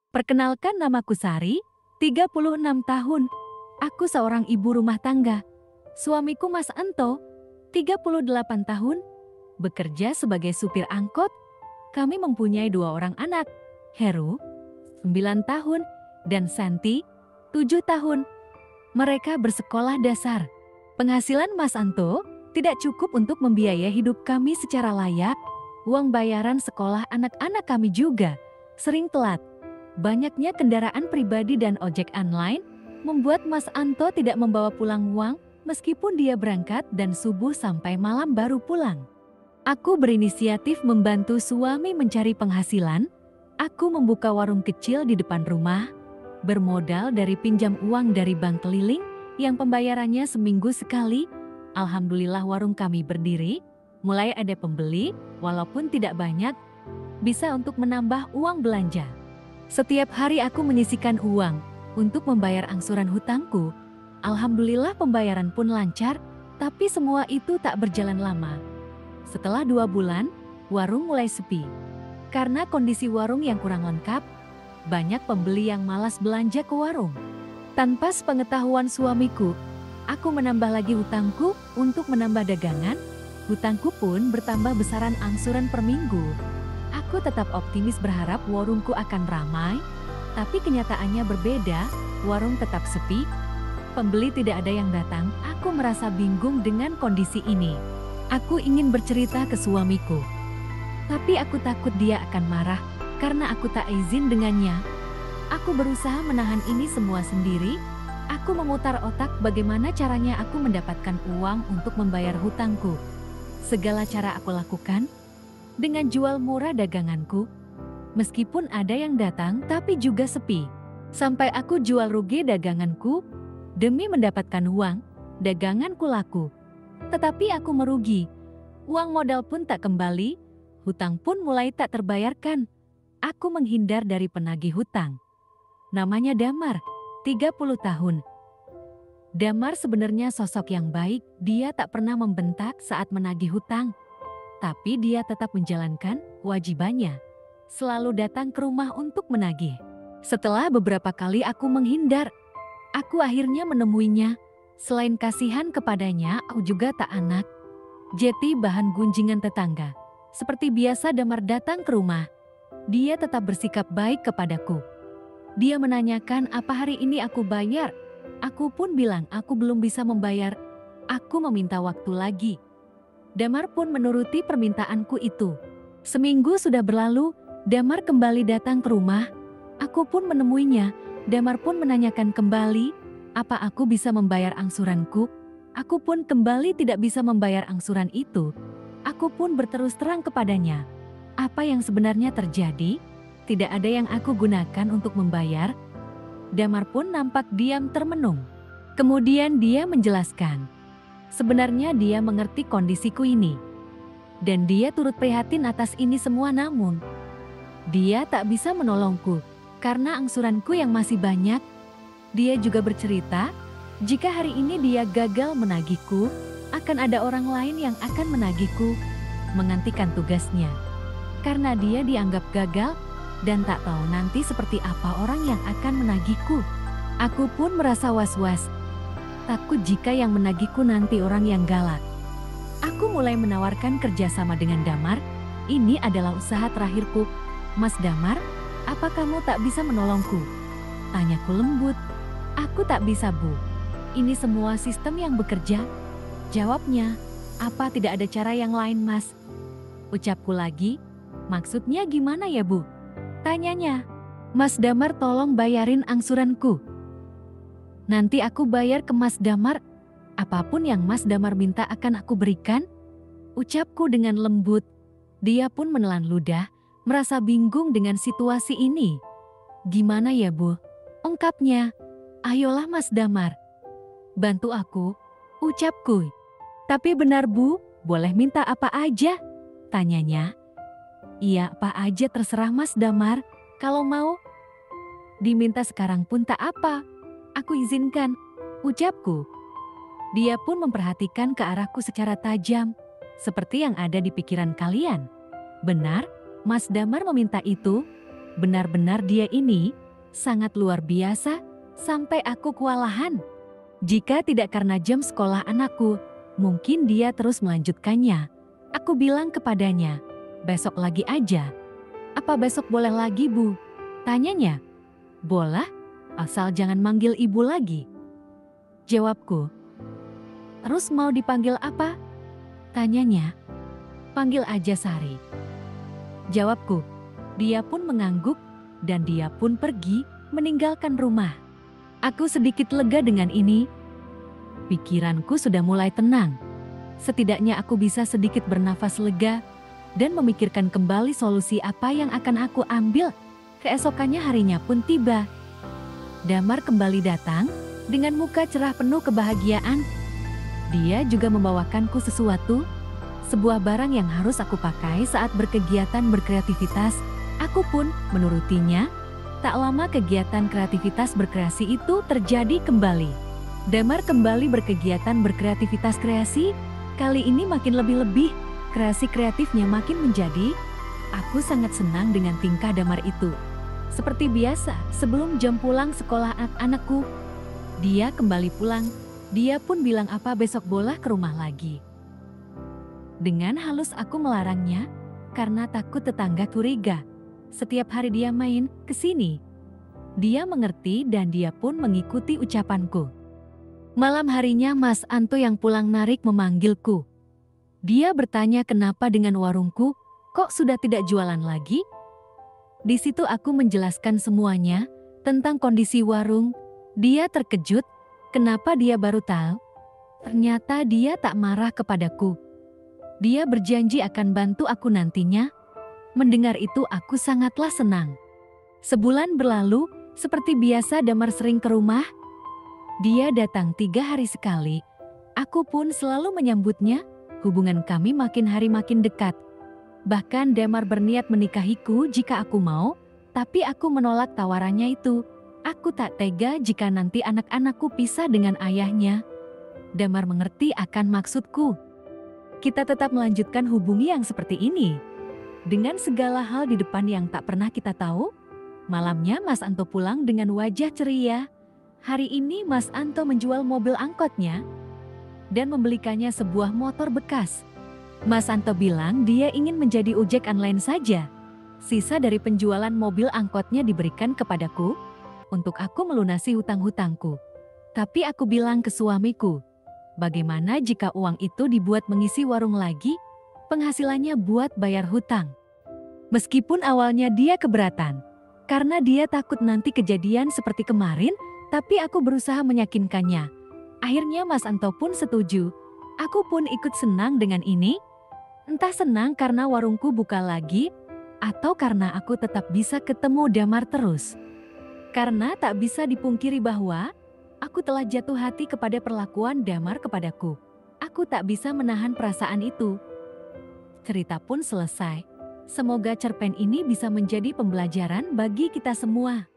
Perkenalkan, namaku Sari, 36 tahun. Aku seorang ibu rumah tangga. Suamiku Mas Anto, 38 tahun, bekerja sebagai supir angkot. Kami mempunyai 2 orang anak, Heru, 9 tahun, dan Santi, 7 tahun. Mereka bersekolah dasar. Penghasilan Mas Anto tidak cukup untuk membiayai hidup kami secara layak. Uang bayaran sekolah anak-anak kami juga sering telat. Banyaknya kendaraan pribadi dan ojek online membuat Mas Anto tidak membawa pulang uang meskipun dia berangkat dan subuh sampai malam baru pulang. Aku berinisiatif membantu suami mencari penghasilan. Aku membuka warung kecil di depan rumah, bermodal dari pinjam uang dari bank keliling yang pembayarannya seminggu sekali. Alhamdulillah warung kami berdiri, mulai ada pembeli walaupun tidak banyak, bisa untuk menambah uang belanja. Setiap hari aku menyisihkan uang untuk membayar angsuran hutangku. Alhamdulillah pembayaran pun lancar, tapi semua itu tak berjalan lama. Setelah 2 bulan, warung mulai sepi. Karena kondisi warung yang kurang lengkap, banyak pembeli yang malas belanja ke warung. Tanpa sepengetahuan suamiku, aku menambah lagi hutangku untuk menambah dagangan. Hutangku pun bertambah besaran angsuran per minggu. Aku tetap optimis berharap warungku akan ramai, tapi kenyataannya berbeda, warung tetap sepi, pembeli tidak ada yang datang. Aku merasa bingung dengan kondisi ini. Aku ingin bercerita ke suamiku, tapi aku takut dia akan marah karena aku tak izin dengannya. Aku berusaha menahan ini semua sendiri. Aku memutar otak bagaimana caranya aku mendapatkan uang untuk membayar hutangku. Segala cara aku lakukan dengan jual murah daganganku. Meskipun ada yang datang tapi juga sepi. Sampai aku jual rugi daganganku demi mendapatkan uang, daganganku laku. Tetapi aku merugi. Uang modal pun tak kembali, hutang pun mulai tak terbayarkan. Aku menghindar dari penagih hutang. Namanya Damar, 30 tahun. Damar sebenarnya sosok yang baik, dia tak pernah membentak saat menagih hutang. Tapi dia tetap menjalankan kewajibannya, selalu datang ke rumah untuk menagih. Setelah beberapa kali aku menghindar, aku akhirnya menemuinya. Selain kasihan kepadanya, aku juga tak anak. Jadi bahan gunjingan tetangga. Seperti biasa Damar datang ke rumah. Dia tetap bersikap baik kepadaku. Dia menanyakan apa hari ini aku bayar. Aku pun bilang aku belum bisa membayar. Aku meminta waktu lagi. Damar pun menuruti permintaanku itu. Seminggu sudah berlalu, Damar kembali datang ke rumah. Aku pun menemuinya. Damar pun menanyakan kembali, apa aku bisa membayar angsuranku? Aku pun kembali tidak bisa membayar angsuran itu. Aku pun berterus terang kepadanya. Apa yang sebenarnya terjadi? Tidak ada yang aku gunakan untuk membayar. Damar pun nampak diam termenung. Kemudian dia menjelaskan. Sebenarnya dia mengerti kondisiku ini. Dan dia turut prihatin atas ini semua, namun dia tak bisa menolongku karena angsuranku yang masih banyak. Dia juga bercerita, jika hari ini dia gagal menagihku, akan ada orang lain yang akan menagihku, menggantikan tugasnya. Karena dia dianggap gagal dan tak tahu nanti seperti apa orang yang akan menagihku. Aku pun merasa was-was. Takut jika yang menagihku nanti orang yang galak. Aku mulai menawarkan kerjasama dengan Damar. Ini adalah usaha terakhirku. Mas Damar, apa kamu tak bisa menolongku? Tanyaku lembut. Aku tak bisa, Bu. Ini semua sistem yang bekerja. Jawabnya, apa tidak ada cara yang lain, Mas? Ucapku lagi, maksudnya gimana ya, Bu? Tanyanya, Mas Damar tolong bayarin angsuranku. Nanti aku bayar ke Mas Damar, apapun yang Mas Damar minta akan aku berikan. Ucapku dengan lembut. Dia pun menelan ludah, merasa bingung dengan situasi ini. Gimana ya, Bu? Ungkapnya, ayolah Mas Damar, bantu aku, ucapku. Tapi benar, Bu, boleh minta apa aja? Tanyanya. Iya, apa aja terserah Mas Damar, kalau mau. Diminta sekarang pun tak apa. Aku izinkan, ucapku. Dia pun memperhatikan ke arahku secara tajam, seperti yang ada di pikiran kalian. Benar, Mas Damar meminta itu. Benar-benar dia ini sangat luar biasa sampai aku kewalahan. Jika tidak karena jam sekolah anakku, mungkin dia terus melanjutkannya. Aku bilang kepadanya, besok lagi aja. Apa besok boleh lagi, Bu? Tanyanya. Boleh, asal jangan manggil ibu lagi. Jawabku. Terus mau dipanggil apa? Tanyanya. Panggil aja Sari. Jawabku. Dia pun mengangguk dan dia pun pergi meninggalkan rumah. Aku sedikit lega dengan ini. Pikiranku sudah mulai tenang. Setidaknya aku bisa sedikit bernafas lega dan memikirkan kembali solusi apa yang akan aku ambil. Keesokannya harinya pun tiba. Damar kembali datang dengan muka cerah penuh kebahagiaan. Dia juga membawakanku sesuatu, sebuah barang yang harus aku pakai saat berkegiatan berkreativitas. Aku pun menurutinya. Tak lama kegiatan kreativitas berkreasi itu terjadi kembali. Damar kembali berkegiatan berkreativitas kreasi. Kali ini makin lebih-lebih, kreasi kreatifnya makin menjadi. Aku sangat senang dengan tingkah Damar itu. Seperti biasa, sebelum jam pulang sekolah anak-anakku, dia kembali pulang. Dia pun bilang apa besok boleh ke rumah lagi. Dengan halus aku melarangnya, karena takut tetangga curiga. Setiap hari dia main ke sini. Dia mengerti dan dia pun mengikuti ucapanku. Malam harinya Mas Anto yang pulang narik memanggilku. Dia bertanya kenapa dengan warungku, kok sudah tidak jualan lagi? Di situ aku menjelaskan semuanya tentang kondisi warung. Dia terkejut, kenapa dia baru tahu? Ternyata dia tak marah kepadaku. Dia berjanji akan bantu aku nantinya. Mendengar itu aku sangatlah senang. Sebulan berlalu, seperti biasa Damar sering ke rumah. Dia datang 3 hari sekali. Aku pun selalu menyambutnya. Hubungan kami makin hari makin dekat. Bahkan Damar berniat menikahiku jika aku mau, tapi aku menolak tawarannya itu. Aku tak tega jika nanti anak-anakku pisah dengan ayahnya. Damar mengerti akan maksudku. Kita tetap melanjutkan hubungan yang seperti ini. Dengan segala hal di depan yang tak pernah kita tahu, malamnya Mas Anto pulang dengan wajah ceria. Hari ini Mas Anto menjual mobil angkotnya dan membelikannya sebuah motor bekas. Mas Anto bilang dia ingin menjadi ojek online saja. Sisa dari penjualan mobil angkotnya diberikan kepadaku untuk aku melunasi hutang-hutangku. Tapi aku bilang ke suamiku, bagaimana jika uang itu dibuat mengisi warung lagi? Penghasilannya buat bayar hutang. Meskipun awalnya dia keberatan, karena dia takut nanti kejadian seperti kemarin, tapi aku berusaha meyakinkannya. Akhirnya Mas Anto pun setuju. Aku pun ikut senang dengan ini. Entah senang karena warungku buka lagi, atau karena aku tetap bisa ketemu Damar terus. Karena tak bisa dipungkiri bahwa aku telah jatuh hati kepada perlakuan Damar kepadaku. Aku tak bisa menahan perasaan itu. Cerita pun selesai. Semoga cerpen ini bisa menjadi pembelajaran bagi kita semua.